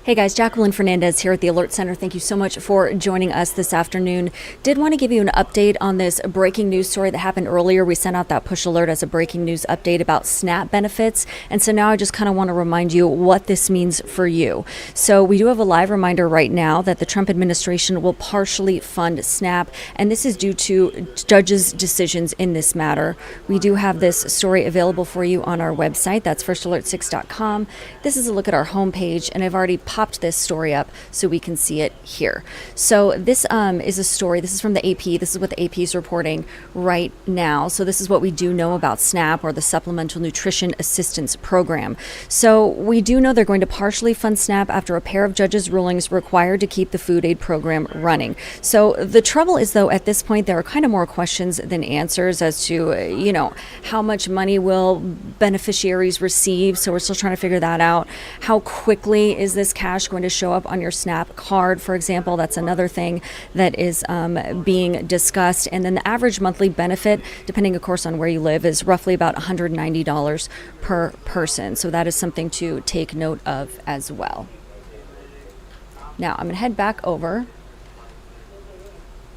Hey guys, Jacqueline Fernandez here at the Alert Center. Thank you so much for joining us this afternoon. Did want to give you an update on this breaking news story that happened earlier. We sent out that push alert as a breaking news update about SNAP benefits. And so now I just kind of want to remind you what this means for you. So we do have a live reminder right now that the Trump administration will partially fund SNAP. And this is due to judges' decisions in this matter. We do have this story available for you on our website. That's firstalert6.com. This is a look at our homepage, and I've already popped this story up so we can see it here. So this is a story. This is from the AP. This is what the AP is reporting right now. So this is what we do know about SNAP, or the Supplemental Nutrition Assistance Program. So we do know they're going to partially fund SNAP after a pair of judges' rulings required to keep the food aid program running. So the trouble is, though, at this point, there are kind of more questions than answers as to, how much money will beneficiaries receive. So we're still trying to figure that out. How quickly is this cash going to show up on your SNAP card, for example? That's another thing that is being discussed. And then the average monthly benefit, depending, of course, on where you live, is roughly about $190 per person. So that is something to take note of as well. Now, I'm going to head back over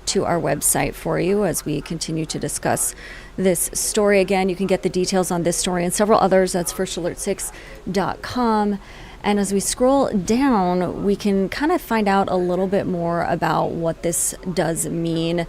to our website for you as we continue to discuss this story. Again, you can get the details on this story and several others. That's firstalert6.com. And as we scroll down, we can kind of find out a little bit more about what this does mean,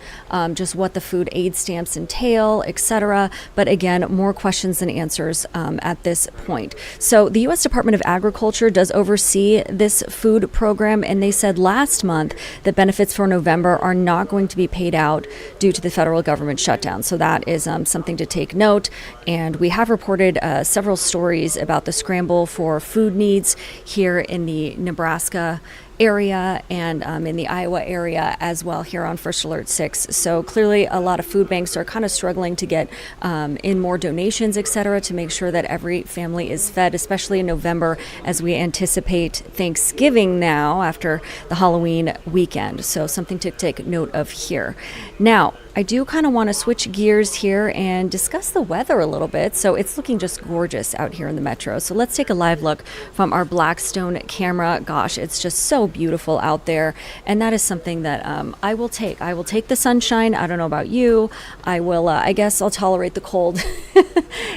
just what the food aid stamps entail, etc. But again, more questions than answers at this point. So the U.S. Department of Agriculture does oversee this food program, and they said last month that benefits for November are not going to be paid out due to the federal government shutdown. So that is something to take note. And we have reported several stories about the scramble for food needs here in the Nebraska area and in the Iowa area as well here on First Alert 6. So clearly a lot of food banks are kind of struggling to get in more donations, etc., to make sure that every family is fed, especially in November as we anticipate Thanksgiving now after the Halloween weekend. So something to take note of here. Now, I do kind of want to switch gears here and discuss the weather a little bit. So it's looking just gorgeous out here in the metro. So let's take a live look from our Blackstone camera. Gosh, it's just so beautiful out there. And that is something that I will take. I will take the sunshine. I don't know about you. I guess I'll tolerate the cold.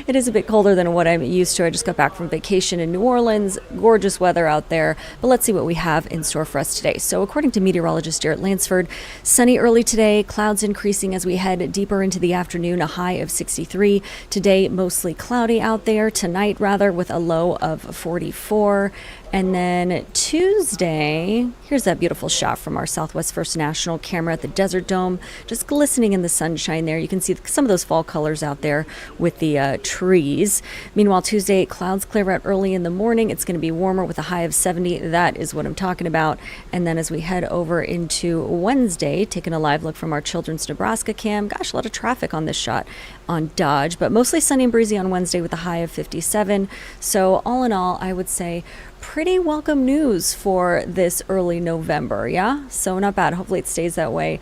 It is a bit colder than what I'm used to. I just got back from vacation in New Orleans. Gorgeous weather out there. But let's see what we have in store for us today. So according to meteorologist Jarrett Lansford, sunny early today, clouds increasing as we head deeper into the afternoon, a high of 63. Today, mostly cloudy out there. Tonight, rather, with a low of 44. And then Tuesday, here's that beautiful shot from our Southwest First National camera at the Desert Dome, just glistening in the sunshine there. You can see some of those fall colors out there with the trees. Meanwhile, Tuesday, clouds clear out early in the morning. It's going to be warmer with a high of 70. That is what I'm talking about. And then as we head over into Wednesday, taking a live look from our Children's Nebraska cam. Gosh, a lot of traffic on this shot on Dodge, but mostly sunny and breezy on Wednesday with a high of 57. So all in all, I would say pretty welcome news for this early November, yeah? So not bad. Hopefully it stays that way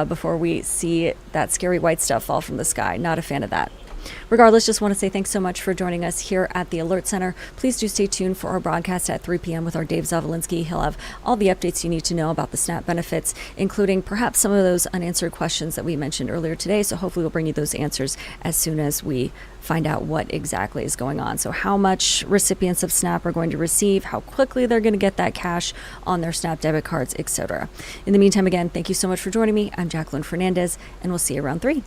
before we see that scary white stuff fall from the sky. Not a fan of that. Regardless, just want to say thanks so much for joining us here at the Alert Center. Please do stay tuned for our broadcast at 3 p.m. with our Dave Zavolinsky. He'll have all the updates you need to know about the SNAP benefits, including perhaps some of those unanswered questions that we mentioned earlier today. So hopefully we'll bring you those answers as soon as we find out what exactly is going on. So how much recipients of SNAP are going to receive, how quickly they're going to get that cash on their SNAP debit cards, etc. In the meantime, again, thank you so much for joining me. I'm Jacqueline Fernandez, and we'll see you around 3.